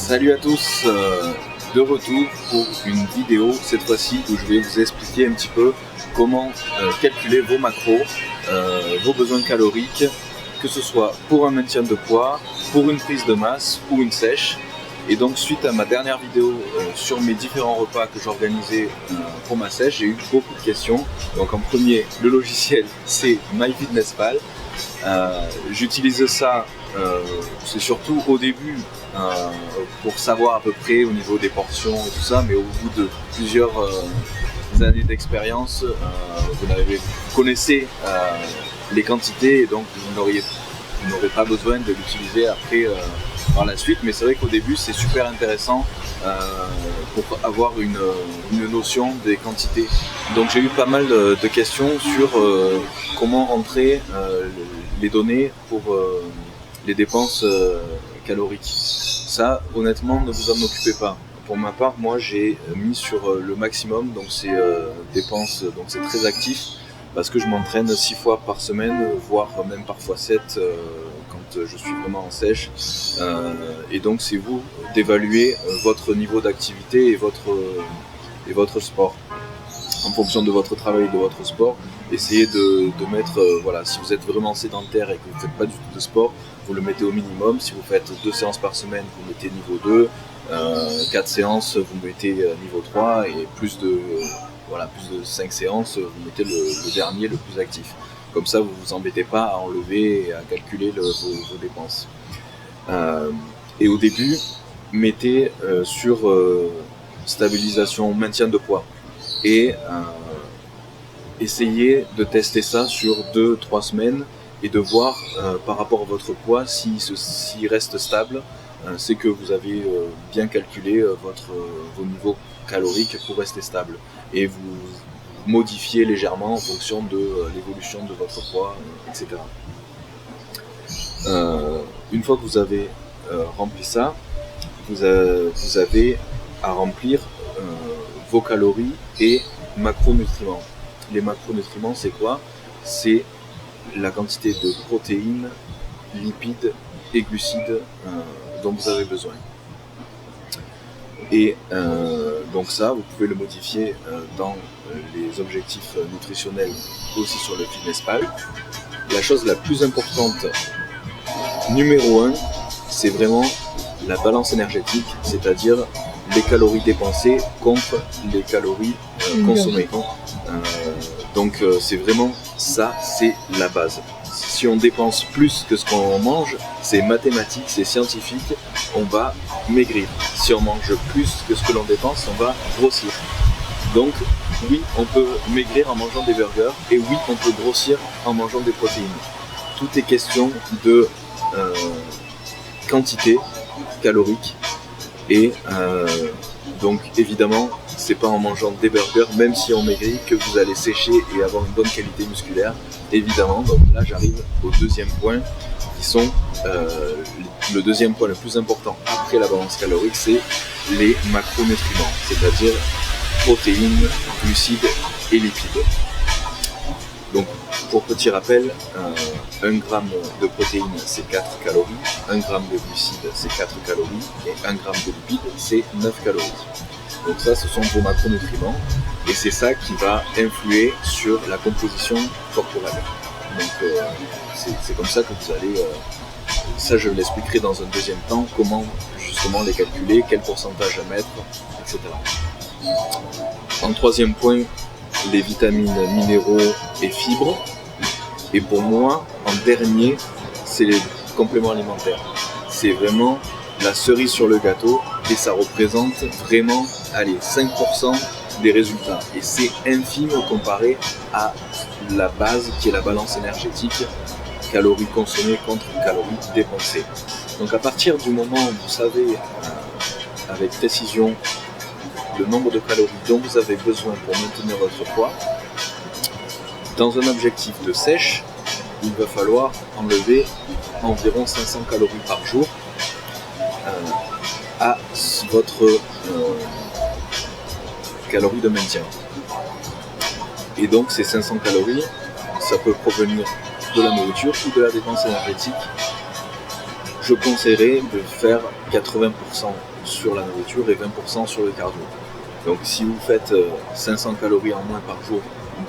Salut à tous, de retour pour une vidéo cette fois-ci où je vais vous expliquer un petit peu comment calculer vos macros, vos besoins caloriques, que ce soit pour un maintien de poids, pour une prise de masse ou une sèche. Et donc suite à ma dernière vidéo sur mes différents repas que j'organisais pour ma sèche, j'ai eu beaucoup de questions. Donc en premier, le logiciel c'est MyFitnessPal. J'utilise ça, c'est surtout au début pour savoir à peu près au niveau des portions et tout ça, mais au bout de plusieurs années d'expérience, vous connaissez les quantités et donc vous n'aurez pas besoin de l'utiliser après par la suite. Mais c'est vrai qu'au début c'est super intéressant pour avoir une notion des quantités. Donc j'ai eu pas mal de questions sur comment rentrer les données pour les dépenses caloriques. Ça, honnêtement, ne vous en occupez pas. Pour ma part, moi j'ai mis sur le maximum, donc c'est dépenses, donc c'est très actif parce que je m'entraîne 6 fois par semaine, voire même parfois 7 quand je suis vraiment en sèche. Et donc c'est vous d'évaluer votre niveau d'activité et votre sport. En fonction de votre travail et de votre sport, essayez de mettre, voilà, si vous êtes vraiment sédentaire et que vous ne faites pas du tout de sport, vous le mettez au minimum. Si vous faites 2 séances par semaine, vous mettez niveau 2, 4 séances, vous mettez niveau 3 et plus de 5 séances, vous mettez le dernier, le plus actif. Comme ça, vous ne vous embêtez pas à enlever et à calculer vos dépenses. Et au début, mettez sur stabilisation, maintien de poids. Et essayez de tester ça sur 2-3 semaines et de voir par rapport à votre poids s'il reste stable, c'est que vous avez bien calculé vos niveaux caloriques pour rester stable et vous modifiez légèrement en fonction de l'évolution de votre poids, etc. Une fois que vous avez rempli ça, vous avez à remplir vos calories et macronutriments. Les macronutriments, c'est quoi? C'est la quantité de protéines, lipides et glucides dont vous avez besoin. Et donc ça, vous pouvez le modifier dans les objectifs nutritionnels aussi sur le FitnessPal. La chose la plus importante, numéro 1, c'est vraiment la balance énergétique, c'est-à-dire les calories dépensées contre les calories consommées. Donc c'est vraiment ça, c'est la base. Si on dépense plus que ce qu'on mange, c'est mathématique, c'est scientifique, on va maigrir. Si on mange plus que ce que l'on dépense, on va grossir. Donc oui, on peut maigrir en mangeant des burgers et oui, on peut grossir en mangeant des protéines. Tout est question de quantité calorique. Et donc évidemment, c'est pas en mangeant des burgers, même si on maigrit, que vous allez sécher et avoir une bonne qualité musculaire, évidemment. Donc là, j'arrive au deuxième point, qui sont le deuxième point le plus important après la balance calorique, c'est les macronutriments, c'est-à-dire protéines, glucides et lipides. Donc, pour petit rappel, 1 gramme de protéines c'est 4 calories, 1 gramme de glucides c'est 4 calories et 1 gramme de lipides c'est 9 calories. Donc ça, ce sont vos macronutriments et c'est ça qui va influer sur la composition corporelle. Donc c'est comme ça que vous allez, ça je l'expliquerai dans un deuxième temps, comment justement les calculer, quel pourcentage à mettre, etc. En troisième point, les vitamines, minéraux et fibres. Et pour moi, en dernier, c'est les compléments alimentaires. C'est vraiment la cerise sur le gâteau et ça représente vraiment 5% des résultats. Et c'est infime comparé à la base qui est la balance énergétique, calories consommées contre calories dépensées. Donc à partir du moment où vous savez avec précision le nombre de calories dont vous avez besoin pour maintenir votre poids, dans un objectif de sèche, il va falloir enlever environ 500 calories par jour à votre calories de maintien. Et donc ces 500 calories, ça peut provenir de la nourriture ou de la dépense énergétique. je conseillerais de faire 80% sur la nourriture et 20% sur le cardio. Donc si vous faites 500 calories en moins par jour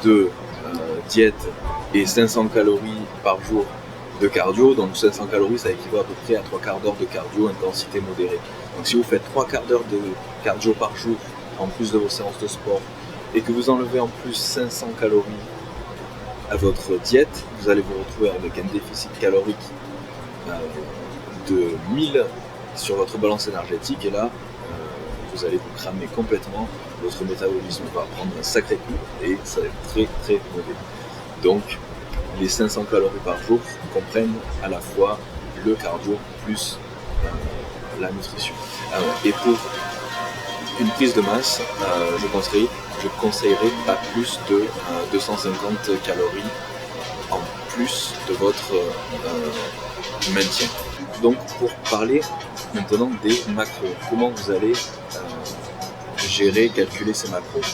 de diète et 500 calories par jour de cardio, donc 500 calories ça équivaut à peu près à 3/4 d'heure de cardio intensité modérée. Donc si vous faites 3/4 d'heure de cardio par jour en plus de vos séances de sport et que vous enlevez en plus 500 calories à votre diète, vous allez vous retrouver avec un déficit calorique de 1000 sur votre balance énergétique et là vous allez vous cramer complètement, votre métabolisme va prendre un sacré coup et ça va être très très mauvais. Donc les 500 calories par jour comprennent à la fois le cardio plus la nutrition. Et pour une prise de masse, je conseillerais pas plus de 250 calories en plus de votre maintien. Donc pour parler maintenant des macros, comment vous allez calculer ces macros.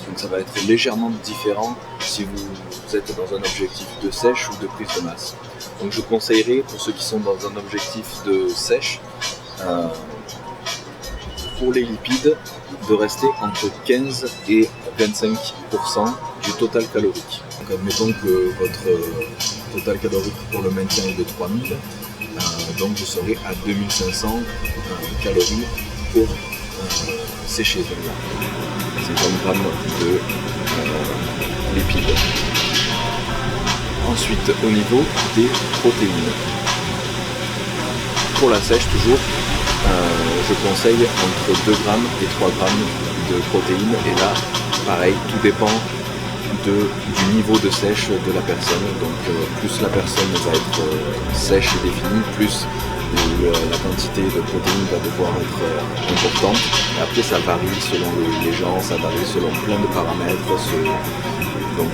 Donc ça va être légèrement différent si vous êtes dans un objectif de sèche ou de prise de masse. Donc je conseillerais pour ceux qui sont dans un objectif de sèche, pour les lipides, de rester entre 15 et 25% du total calorique. Donc admettons que votre total calorique pour le maintien est de 3000, donc vous serez à 2500 calories pour sécher celle-là. 50 grammes de lipides. Ensuite, au niveau des protéines. Pour la sèche, toujours, je conseille entre 2 grammes et 3 grammes de protéines. Et là, pareil, tout dépend du niveau de sèche de la personne. Donc, plus la personne va être sèche et définie, plus la quantité de protéines va devoir être importante. Et après, ça varie selon les gens, ça varie selon plein de paramètres. Donc,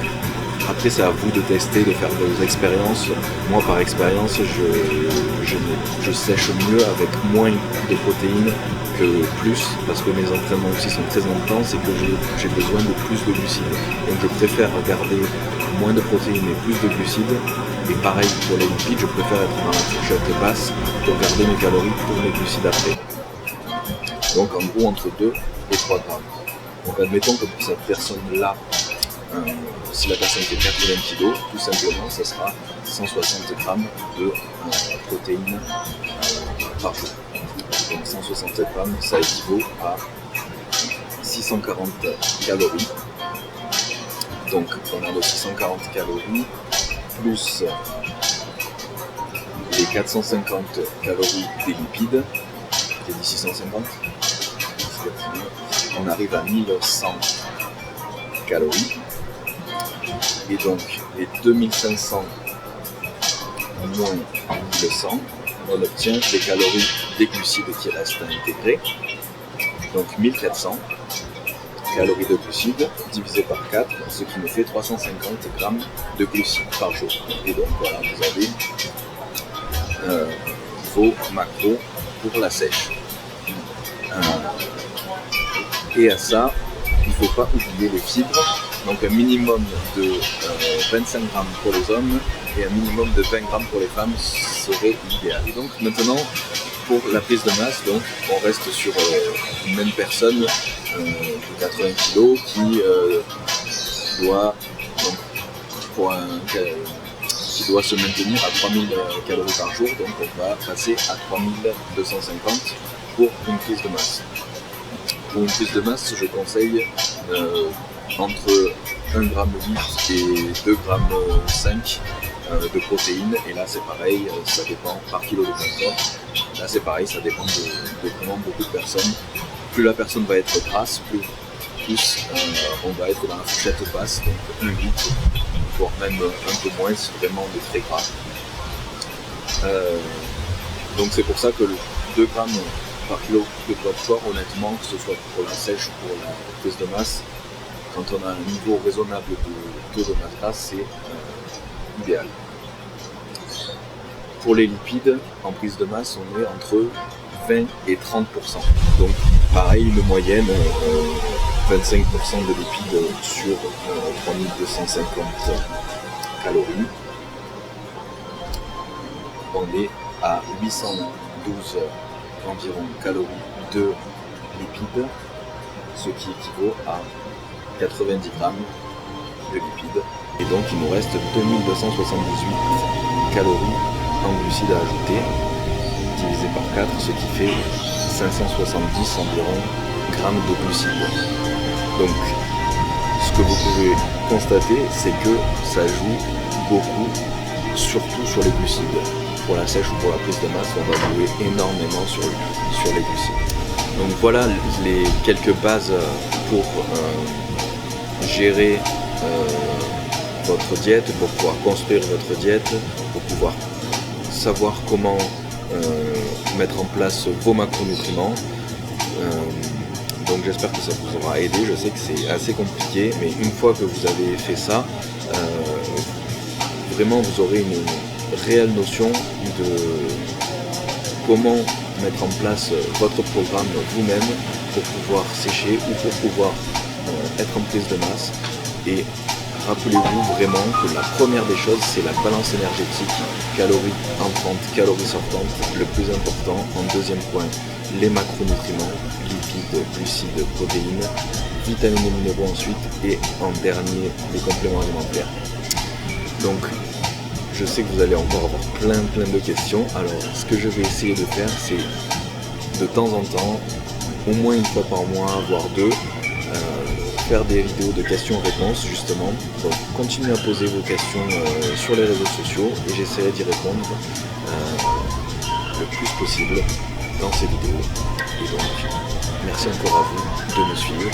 après, c'est à vous de tester, de faire vos expériences. Moi, par expérience, je sèche mieux avec moins de protéines que plus, parce que mes entraînements aussi sont très intenses et que j'ai besoin de plus de glucides. Donc, je préfère garder moins de protéines et plus de glucides. Et pareil pour les lipides, je préfère être dans la fourchette basse pour garder mes calories pour mes glucides après. Donc, en gros, entre 2 et 3 grammes. Donc, admettons que pour cette personne-là, si la personne fait 80 kg, tout simplement, ça sera 160 grammes de protéines par jour. Donc 160 grammes, ça équivaut à 640 calories. Donc on a les 640 calories plus les 450 calories des lipides. J'ai dit 650. On arrive à 1100 calories. Et donc les 2500 moins 1100, on obtient des calories des glucides qui restent intégrés. Donc 1400 calories de glucides divisé par 4, ce qui nous fait 350 grammes de glucides par jour. Et donc voilà, vous avez vos macros pour la sèche. Et à ça, il ne faut pas oublier les fibres. Donc un minimum de 25 grammes pour les hommes et un minimum de 20 grammes pour les femmes serait l'idéal. Et donc maintenant, pour la prise de masse, donc, on reste sur une même personne de 80 kg qui doit se maintenir à 3000 calories par jour. Donc on va passer à 3250 pour une prise de masse. Pour une prise de masse, je conseille entre 1,8 g et 2,5 g de protéines. Et là c'est pareil, ça dépend par kilo de confort. Là c'est pareil, ça dépend de vraiment beaucoup de personnes. Plus la personne va être grasse, plus on va être dans la fourchette basse, donc 1,8 g, voire même un peu moins si vraiment on est très gras. Donc c'est pour ça que le 2 grammes par kilo de poids de corps, honnêtement, que ce soit pour la sèche ou pour la prise de masse, quand on a un niveau raisonnable de taux de masse grasse, c'est idéal. Pour les lipides, en prise de masse, on est entre 20 et 30%. Donc pareil, une moyenne, 25% de lipides sur 3250 calories. On est à 812 environ calories de lipides, ce qui équivaut à 90 grammes de lipides. Et donc il nous reste 2278 calories en glucides à ajouter, divisé par 4, ce qui fait 570 environ grammes de glucides. Donc ce que vous pouvez constater, c'est que ça joue beaucoup, surtout sur les glucides. Pour la sèche ou pour la prise de masse, on va jouer énormément sur les glucides. Donc voilà les quelques bases pour gérer votre diète, pour pouvoir construire votre diète, pour pouvoir savoir comment mettre en place vos macronutriments. Donc j'espère que ça vous aura aidé. Je sais que c'est assez compliqué, mais une fois que vous avez fait ça, vraiment vous aurez une réelle notion de comment mettre en place votre programme vous-même pour pouvoir sécher ou pour pouvoir être en prise de masse. Et rappelez-vous vraiment que la première des choses, c'est la balance énergétique, calories entrantes, calories sortantes. Le plus important, en deuxième point, les macronutriments, lipides, glucides, protéines, vitamines et minéraux ensuite, et en dernier, les compléments alimentaires. Donc, je sais que vous allez encore avoir plein de questions. Alors, ce que je vais essayer de faire, c'est de temps en temps, au moins une fois par mois, voire deux, faire des vidéos de questions-réponses justement. Donc continuez à poser vos questions sur les réseaux sociaux et j'essaierai d'y répondre le plus possible dans ces vidéos. Et donc merci encore à vous de me suivre.